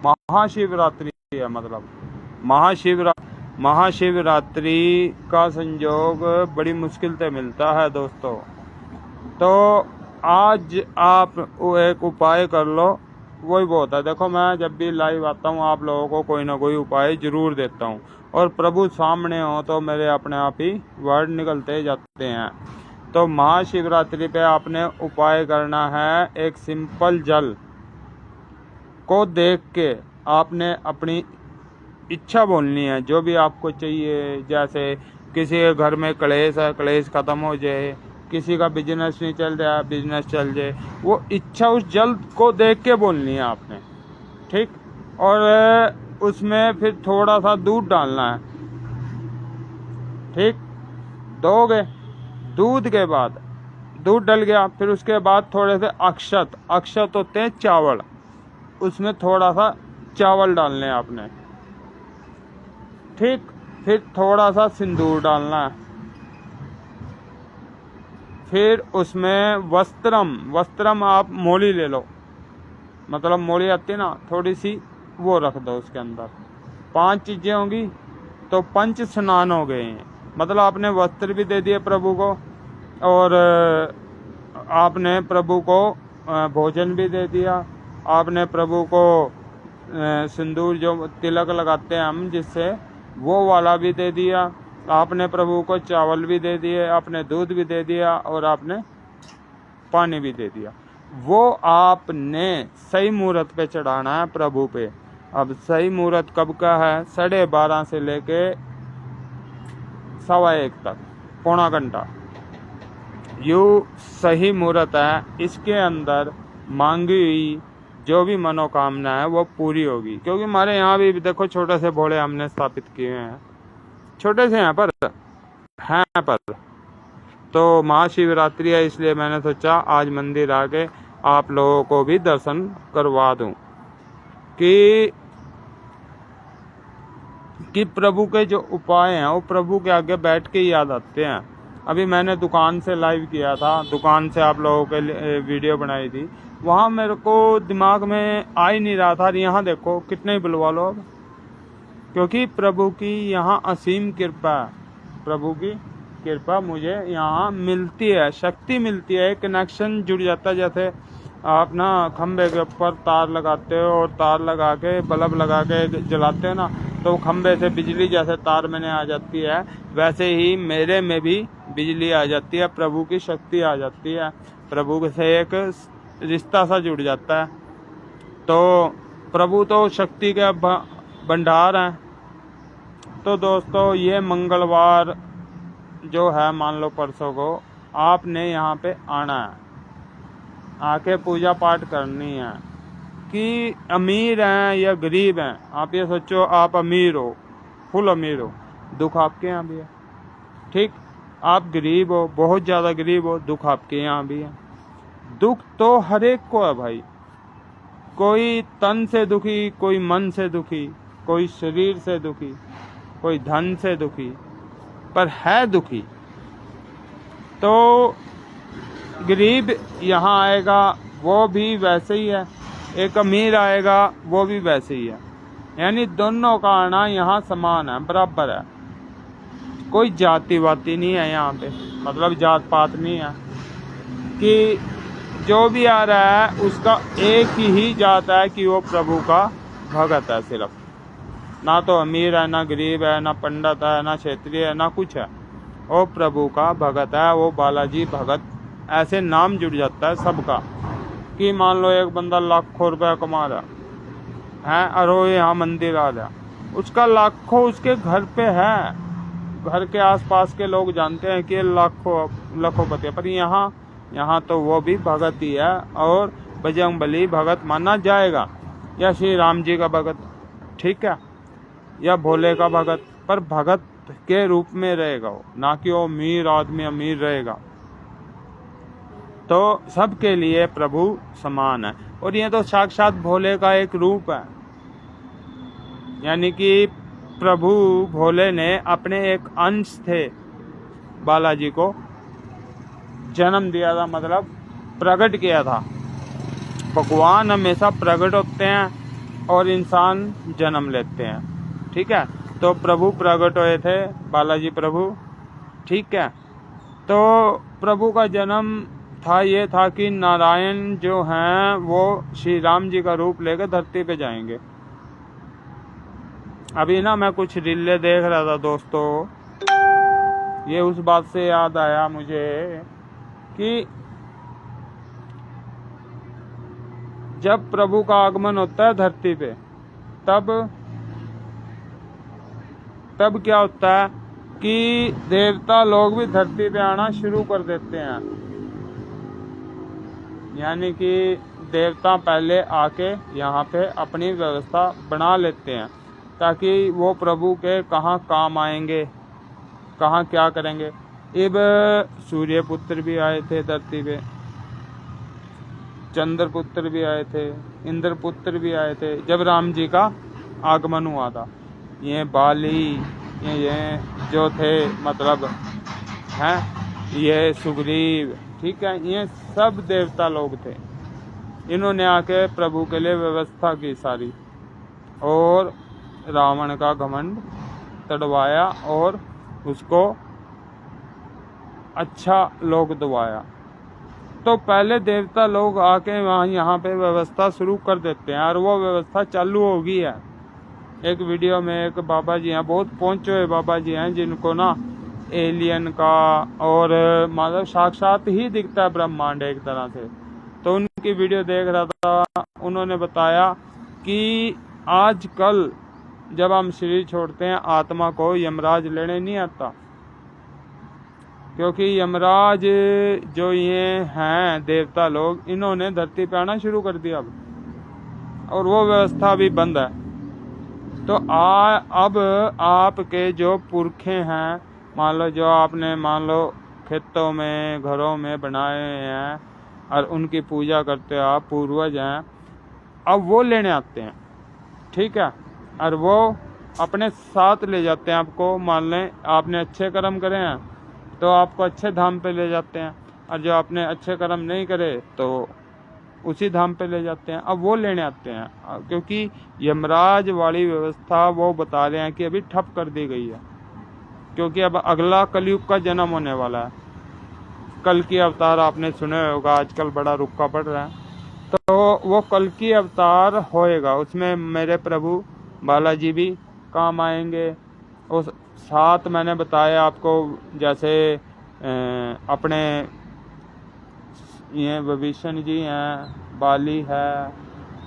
महाशिवरात्रि है। मतलब महाशिवरात्रि का संयोग बड़ी मुश्किल से मिलता है दोस्तों। तो आज आप एक उपाय कर लो, वही बहुत है। देखो मैं जब भी लाइव आता हूँ आप लोगों को कोई ना कोई उपाय जरूर देता हूँ, और प्रभु सामने हो तो मेरे अपने आप ही वर्ड निकलते जाते हैं। तो महाशिवरात्रि पे आपने उपाय करना है, एक सिंपल जल को देख के आपने अपनी इच्छा बोलनी है, जो भी आपको चाहिए। जैसे किसी के घर में क्लेश है, क्लेश खत्म हो जाए, किसी का बिजनेस नहीं चल रहा है, बिजनेस चल जाए, वो इच्छा उस जल को देख के बोलनी है आपने, ठीक। और उसमें फिर थोड़ा सा दूध डालना है, ठीक। दोगे दूध के बाद, दूध डल गया, फिर उसके बाद थोड़े से अक्षत होते हैं चावल, उसमें थोड़ा सा चावल डालने हैं आपने, ठीक। फिर थोड़ा सा सिंदूर डालना है, फिर उसमें वस्त्रम आप मोली ले लो, मतलब मोली आती है ना, थोड़ी सी वो रख दो उसके अंदर। 5 चीजें होंगी तो पंच स्नान हो गए हैं। मतलब आपने वस्त्र भी दे दिए प्रभु को, और आपने प्रभु को भोजन भी दे दिया, आपने प्रभु को सिंदूर जो तिलक लगाते हैं हम जिससे, वो वाला भी दे दिया, आपने प्रभु को चावल भी दे दिए, आपने दूध भी दे दिया, और आपने पानी भी दे दिया। वो आपने सही मुहूर्त पे चढ़ाना है प्रभु पे। अब सही मुहूर्त कब का है? 12:30 से लेके 1:15 तक, पौना घंटा यू सही मुहूर्त है। इसके अंदर मांगी हुई जो भी मनोकामना है वो पूरी होगी। क्योंकि हमारे यहाँ भी देखो छोटे से भोले हमने स्थापित किए हैं, छोटे से हैं पर तो महाशिवरात्रि है, इसलिए मैंने सोचा आज मंदिर आके आप लोगों को भी दर्शन करवा दूं कि प्रभु के जो उपाय हैं वो प्रभु के आगे बैठ के याद आते हैं। अभी मैंने दुकान से लाइव किया था, दुकान से आप लोगों के लिए वीडियो बनाई थी, वहाँ मेरे को दिमाग में आ ही नहीं रहा था। यहाँ देखो कितने ही बुलवा लो अब, क्योंकि प्रभु की यहाँ असीम कृपा है। प्रभु की कृपा मुझे यहाँ मिलती है, शक्ति मिलती है, कनेक्शन जुड़ जाता है। जैसे आप ना खंबे के ऊपर तार लगाते हो और तार लगा के बल्ब लगा के जलाते हो ना, तो खंबे से बिजली जैसे तार में आ जाती है, वैसे ही मेरे में भी बिजली आ जाती है, प्रभु की शक्ति आ जाती है, प्रभु से एक रिश्ता सा जुड़ जाता है। तो प्रभु तो शक्ति के भंडार हैं। तो दोस्तों ये मंगलवार जो है, मान लो परसों को, आपने यहाँ पे आना है, आके पूजा पाठ करनी है। कि अमीर हैं या गरीब हैं, आप ये सोचो आप अमीर हो, फुल अमीर हो, दुख आपके यहाँ भी है, ठीक। आप गरीब हो, बहुत ज़्यादा गरीब हो, दुख आपके यहाँ भी है। दुख तो हर एक को है भाई, कोई तन से दुखी, कोई मन से दुखी, कोई शरीर से दुखी, कोई धन से दुखी, पर है दुखी। तो गरीब यहाँ आएगा वो भी वैसे ही है, एक अमीर आएगा वो भी वैसे ही है। यानी दोनों का आना यहाँ समान है, बराबर है, कोई जाति वाति नहीं है यहाँ पे, मतलब जात पात नहीं है कि जो भी आ रहा है उसका एक ही जात है कि वो प्रभु का भगत है सिर्फ। ना तो अमीर है, ना गरीब है, ना पंडित है, ना क्षेत्रीय है, ना कुछ है, वो प्रभु का भगत है, वो बालाजी भगत। ऐसे नाम जुड़ जाता है सबका। कि मान लो एक बंदा लाखों रुपया कमा रहा है और वो यहाँ मंदिर आ रहा, उसका लाखों उसके घर पे है, घर के आसपास के लोग जानते हैं कि लाखोंपति है, पर यहाँ तो वो भी भगत ही है, और बजरंगबली भगत माना जाएगा, या श्री राम जी का भगत, ठीक है, या भोले का भगत, पर भगत के रूप में रहेगा वो, ना कि वो अमीर आदमी अमीर रहेगा। तो सबके लिए प्रभु समान है, और ये तो साक्षात भोले का एक रूप है। यानी कि प्रभु भोले ने अपने एक अंश थे बालाजी को जन्म दिया था, मतलब प्रकट किया था। भगवान हमेशा प्रकट होते हैं और इंसान जन्म लेते हैं। ठीक है, तो प्रभु प्रकट हुए थे, बालाजी प्रभु। ठीक है, तो प्रभु का जन्म था, ये था कि नारायण जो हैं वो श्री राम जी का रूप लेकर धरती पे जाएंगे। अभी ना मैं कुछ रीलें देख रहा था दोस्तों, ये उस बात से याद आया मुझे कि जब प्रभु का आगमन होता है धरती पे, तब क्या होता है कि देवता लोग भी धरती पे आना शुरू कर देते हैं। यानी कि देवता पहले आके यहाँ पे अपनी व्यवस्था बना लेते हैं ताकि वो प्रभु के कहाँ काम आएंगे, कहाँ क्या करेंगे। अब सूर्य पुत्र भी आए थे धरती पे, चंद्र पुत्र भी आए थे, इंद्र पुत्र भी आए थे जब राम जी का आगमन हुआ था। ये बाली, ये जो थे मतलब हैं, ये सुग्रीव, ठीक है, ये सब देवता लोग थे। इन्होंने आके प्रभु के लिए व्यवस्था की सारी, और रावण का घमंड तड़वाया और उसको अच्छा लोक दिवाया। तो पहले देवता लोग आके वहाँ यहाँ पे व्यवस्था शुरू कर देते हैं और वो व्यवस्था चालू हो गई है। एक वीडियो में एक बाबा जी हैं, बहुत पहुंचे हुए बाबा जी हैं, जिनको ना एलियन का और मतलब साक्षात ही दिखता है ब्रह्मांड एक तरह से। तो उनकी वीडियो देख रहा था, उन्होंने बताया कि आजकल जब हम शरीर छोड़ते हैं आत्मा को यमराज लेने नहीं आता, क्योंकि यमराज जो ये हैं देवता लोग, इन्होंने धरती पे आना शुरू कर दिया अब, और वो व्यवस्था भी बंद है। तो अब आपके जो पुरखे हैं, मान लो जो आपने मान लो खेतों में घरों में बनाए हैं और उनकी पूजा करते हो आप, पूर्वज हैं, अब वो लेने आते हैं। ठीक है, और वो अपने साथ ले जाते हैं आपको। मान लें आपने अच्छे कर्म करे हैं तो आपको अच्छे धाम पे ले जाते हैं, और जो आपने अच्छे कर्म नहीं करे तो उसी धाम पे ले जाते हैं। अब वो लेने आते हैं, क्योंकि यमराज वाली व्यवस्था वो बता रहे हैं कि अभी ठप कर दी गई है, क्योंकि अब अगला कलयुग का जन्म होने वाला है। कल की अवतार आपने सुने होगा, आजकल बड़ा रुक्का पड़ रहा है, तो वो कल की अवतार होएगा, उसमें मेरे प्रभु बालाजी भी काम आएंगे। उस साथ मैंने बताया आपको, जैसे अपने ये विभीषण जी हैं, बाली है,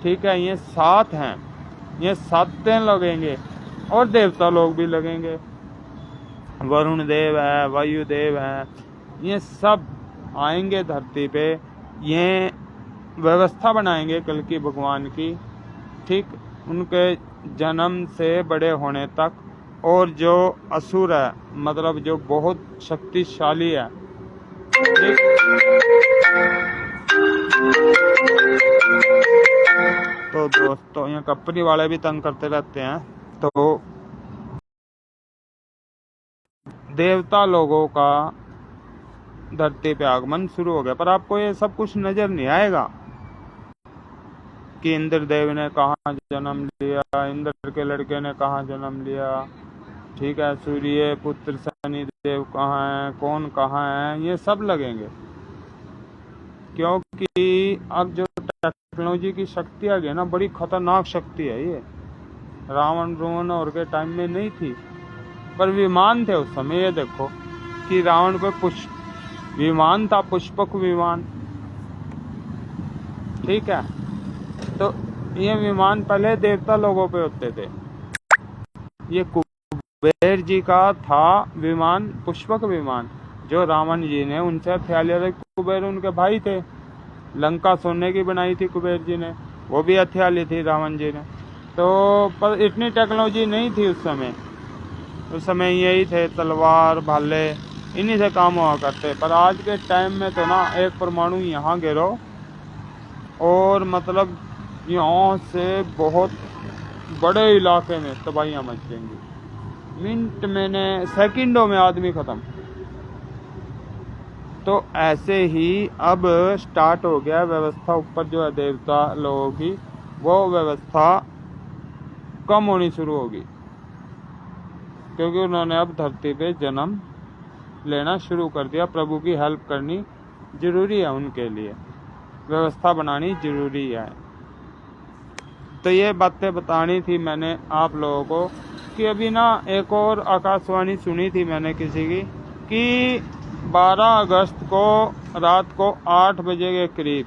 ठीक है, ये 7 हैं, ये 7 लगेंगे, और देवता लोग भी लगेंगे, वरुण देव है, वायु देव है, ये सब आएंगे धरती पे, ये व्यवस्था बनाएंगे कल की भगवान की। ठीक, उनके जन्म से बड़े होने तक। और जो असुर है, मतलब जो बहुत शक्तिशाली है, तो दोस्तों यहाँ कंपनी वाले भी तंग करते रहते हैं। तो देवता लोगों का धरती पे आगमन शुरू हो गया, पर आपको ये सब कुछ नजर नहीं आएगा कि इंद्रदेव ने कहाँ जन्म लिया, इंद्र के लड़के ने कहाँ जन्म लिया, ठीक है, सूर्य पुत्र शनि देव कहाँ है, कौन कहाँ है, ये सब लगेंगे। क्योंकि अब जो टेक्नोलॉजी की शक्ति आ गई ना, बड़ी खतरनाक शक्ति है ये। रावण रोवन और के टाइम में नहीं थी, पर विमान थे उस समय। ये देखो कि रावण पे विमान था, पुष्पक विमान, ठीक है। तो ये विमान पहले देवता लोगों पे होते थे। ये कुबेर जी का था विमान, पुष्पक विमान, जो रावण जी ने उनसे हथियार लिया। कुबेर उनके भाई थे, लंका सोने की बनाई थी कुबेर जी ने, वो भी हथियार ली थी रावण जी ने। तो पर इतनी टेक्नोलॉजी नहीं थी उस समय। उस समय यही थे तलवार भाले, इन्हीं से काम हुआ करते। पर आज के टाइम में तो ना एक परमाणु यहाँ गिरो और मतलब यहाँ से बहुत बड़े इलाके में तबाहियाँ मच जाएंगी। मिनट में, सेकंडों में आदमी खत्म। तो ऐसे ही अब स्टार्ट हो गया व्यवस्था ऊपर जो है देवता लोगों की, वो व्यवस्था कम होनी शुरू होगी, क्योंकि उन्होंने अब धरती पे जन्म लेना शुरू कर दिया। प्रभु की हेल्प करनी जरूरी है, उनके लिए व्यवस्था बनानी जरूरी है। तो ये बातें बतानी थी मैंने आप लोगों को कि अभी ना एक और आकाशवाणी सुनी थी मैंने किसी की कि 12 अगस्त को रात को 8 बजे के करीब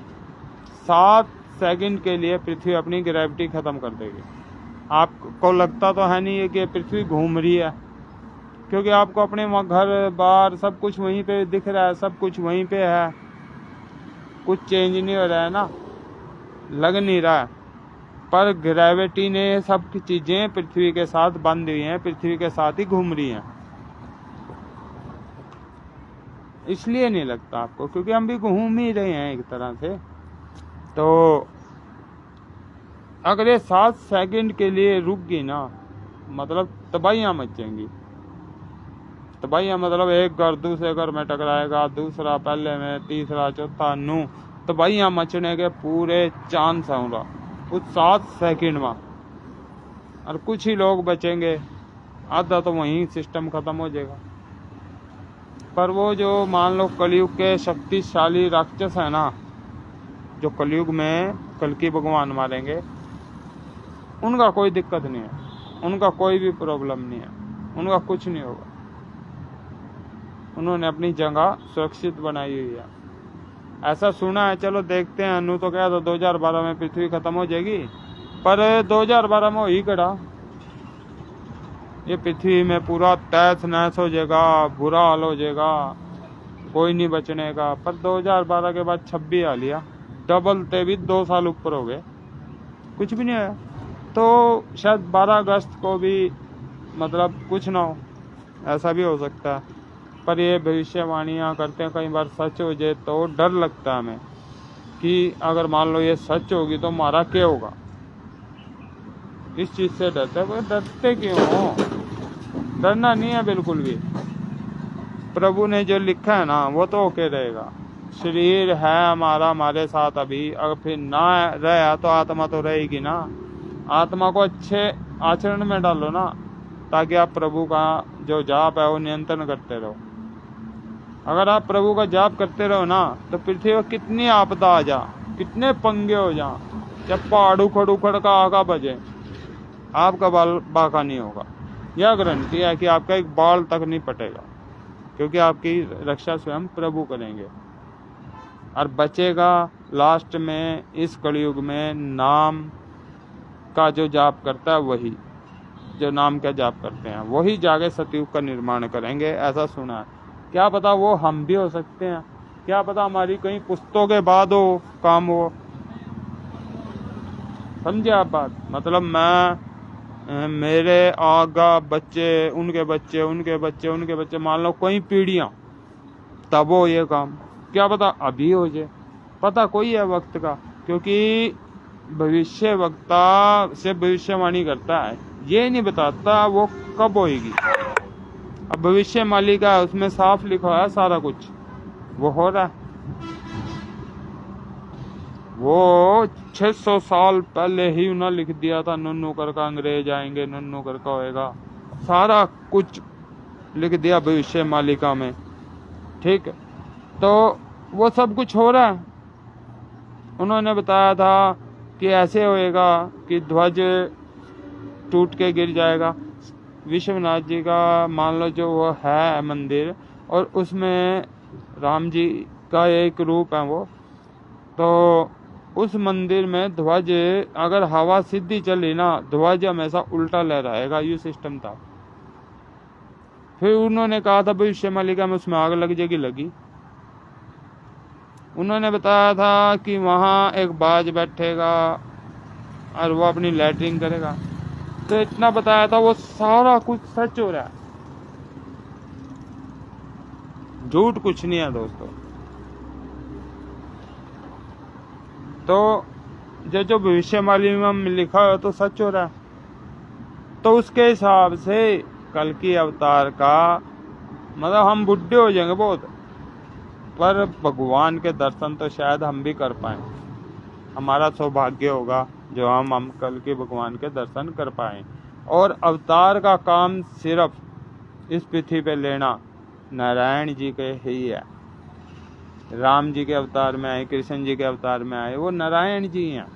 7 सेकंड के लिए पृथ्वी अपनी ग्रेविटी ख़त्म कर देगी। आपको लगता तो है नहीं है कि पृथ्वी घूम रही है, क्योंकि आपको अपने घर बार सब कुछ वहीं पे दिख रहा है, सब कुछ वहीं पे है, कुछ चेंज नहीं हो रहा है ना, लग नहीं रहा है। पर ग्रेविटी ने सब की चीज़ें पृथ्वी के साथ बंध हुई हैं, पृथ्वी के साथ ही घूम रही हैं। इसलिए नहीं लगता आपको, क्योंकि हम भी घूम ही रहे हैं एक तरह से। तो अगर ये 7 सेकंड के लिए रुक गई ना, मतलब तबाहियां मचेंगी। तबाहियां मतलब एक घर दूसरे घर में टकराएगा, दूसरा पहले में, तीसरा चौथा नू, तबाहियां मचने के पूरे चांस होगा उस 7 सेकंड में। और कुछ ही लोग बचेंगे, आधा तो वहीं सिस्टम खत्म हो जाएगा। पर वो जो मान लो कलयुग के शक्तिशाली राक्षस है ना, जो कलयुग में कल्कि भगवान मारेंगे, उनका कोई दिक्कत नहीं है, उनका कोई भी प्रॉब्लम नहीं है, उनका कुछ नहीं होगा। उन्होंने अपनी जगह सुरक्षित बनाई हुई है, ऐसा सुना है। चलो देखते हैं। अनु तो क्या था 2012 में पृथ्वी खत्म हो जाएगी, पर 2012 में हो ही कड़ा, ये पृथ्वी में पूरा तहस नहस हो जाएगा, बुरा हाल हो जाएगा, कोई नहीं बचने का। पर 2012 के बाद 26 आ लिया, डबल ते भी 2 साल ऊपर हो गए, कुछ भी नहीं आया। तो शायद 12 अगस्त को भी मतलब कुछ ना हो, ऐसा भी हो सकता है। पर ये भविष्यवाणियाँ करते हैं, कई बार सच हो जाए तो डर लगता है हमें कि अगर मान लो ये सच होगी तो हमारा क्या होगा। इस चीज़ से डरते हैं। डरते क्यों हो? डरना नहीं है बिल्कुल भी। प्रभु ने जो लिखा है ना वो तो ओके रहेगा। शरीर है हमारा हमारे साथ अभी, अगर फिर ना रहा तो आत्मा तो रहेगी ना। आत्मा को अच्छे आचरण में डालो ना, ताकि आप प्रभु का जो जाप है वो नियंत्रण करते रहो। अगर आप प्रभु का जाप करते रहो ना, तो पृथ्वी पर कितनी आपदा आ जा, कितने पंगे हो जा, जब पहाड़ उखड़ उखड़ का आगा बजे, आपका बाल बाका नहीं होगा। यह गारंटी है कि आपका एक बाल तक नहीं पटेगा, क्योंकि आपकी रक्षा स्वयं प्रभु करेंगे। और बचेगा लास्ट में इस कलयुग में नाम का जो जाप करता है, वही जो नाम का जाप करते हैं वही जाके सतयुग का निर्माण करेंगे, ऐसा सुना है। क्या पता वो हम भी हो सकते हैं, क्या पता हमारी कहीं पुस्तों के बाद हो काम हो। समझे आप बात? मतलब मैं, मेरे आगा बच्चे, उनके बच्चे, उनके बच्चे, उनके बच्चे, मान लो कई पीढ़ियां, तब हो ये काम। क्या पता अभी हो जाए, पता कोई है वक्त का, क्योंकि भविष्य वक्ता से भविष्यवाणी करता है, ये नहीं बताता वो कब होएगी। अब भविष्य मालिका है, उसमें साफ लिखा है सारा कुछ, वो हो रहा है। वो 600 साल पहले ही उन्होंने लिख दिया था, नुन्नू कर का अंग्रेज आएंगे, नुन्नू कर का होएगा, सारा कुछ लिख दिया भविष्य मालिका में। ठीक है, तो वो सब कुछ हो रहा है। उन्होंने बताया था कि ऐसे होएगा कि ध्वज टूट के गिर जाएगा। विश्वनाथ जी का मान लो जो वो है मंदिर, और उसमें राम जी का एक रूप है वो, तो उस मंदिर में ध्वज अगर हवा सीधी चली ना, ध्वज हमेशा उल्टा लहराएगा, ये सिस्टम था। फिर उन्होंने कहा था भविष्य मालिका में उसमें आग लग जाएगी, लगी। उन्होंने बताया था कि वहाँ एक बाज बैठेगा और वो अपनी लैट्रिन करेगा। तो इतना बताया था, वो सारा कुछ सच हो रहा है, झूठ कुछ नहीं है दोस्तों। तो जो भविष्य मालिका में लिखा है तो सच हो रहा है। तो उसके हिसाब से कल की अवतार का मतलब हम बुढ़े हो जाएंगे बहुत, पर भगवान के दर्शन तो शायद हम भी कर पाए, हमारा सौभाग्य होगा जो हम कल के भगवान के दर्शन कर पाएँ। और अवतार का काम सिर्फ इस पृथ्वी पे लेना नारायण जी के ही है। राम जी के अवतार में आए, कृष्ण जी के अवतार में आए, वो नारायण जी हैं।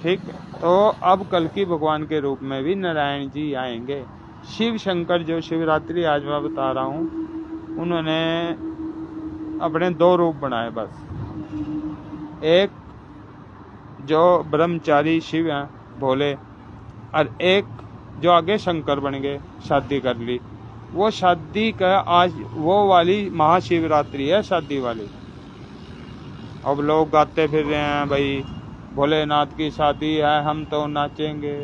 ठीक, तो अब कल की भगवान के रूप में भी नारायण जी आएंगे। शिव शंकर जो शिवरात्रि आज मैं बता रहा हूँ, उन्होंने अपने 2 रूप बनाए बस। एक जो ब्रह्मचारी शिव हैं भोले, और एक जो आगे शंकर बन गए, शादी कर ली। वो शादी का आज वो वाली महाशिवरात्रि है, शादी वाली। अब लोग गाते फिर रहे हैं भाई भोलेनाथ की शादी है, हम तो नाचेंगे।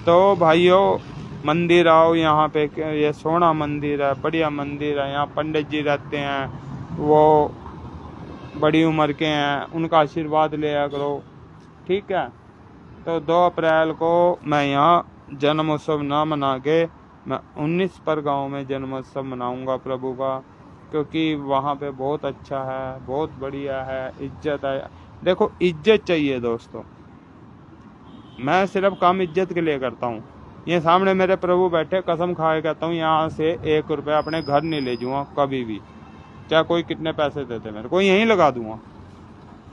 तो भाइयों मंदिर आओ, यहाँ पे ये सोना मंदिर है, बढ़िया मंदिर है। यहाँ पंडित जी रहते हैं, वो बड़ी उम्र के हैं, उनका आशीर्वाद लिया करो। ठीक है, तो 2 अप्रैल को मैं यहाँ जन्मोत्सव ना मना के मैं 19 पर गाँव में जन्मोत्सव मनाऊंगा प्रभु का, क्योंकि वहाँ पे बहुत अच्छा है, बहुत बढ़िया है, इज्जत है। देखो इज्जत चाहिए दोस्तों, मैं सिर्फ काम इज्जत के लिए करता हूँ। ये सामने मेरे प्रभु बैठे, कसम खा के कहता हूँ यहाँ से 1 रुपया अपने घर नहीं ले जाऊँगा कभी भी, चाहे कोई कितने पैसे देते मेरे को, यहीं लगा दूंगा।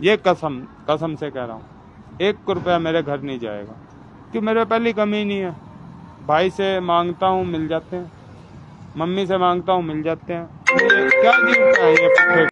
ये कसम से कह रहा हूँ, 1 रुपया मेरे घर नहीं जाएगा, कि मेरे पहली कमी नहीं है। भाई से मांगता हूँ मिल जाते हैं, मम्मी से मांगता हूँ मिल जाते हैं। क्या गिफ्ट है ये?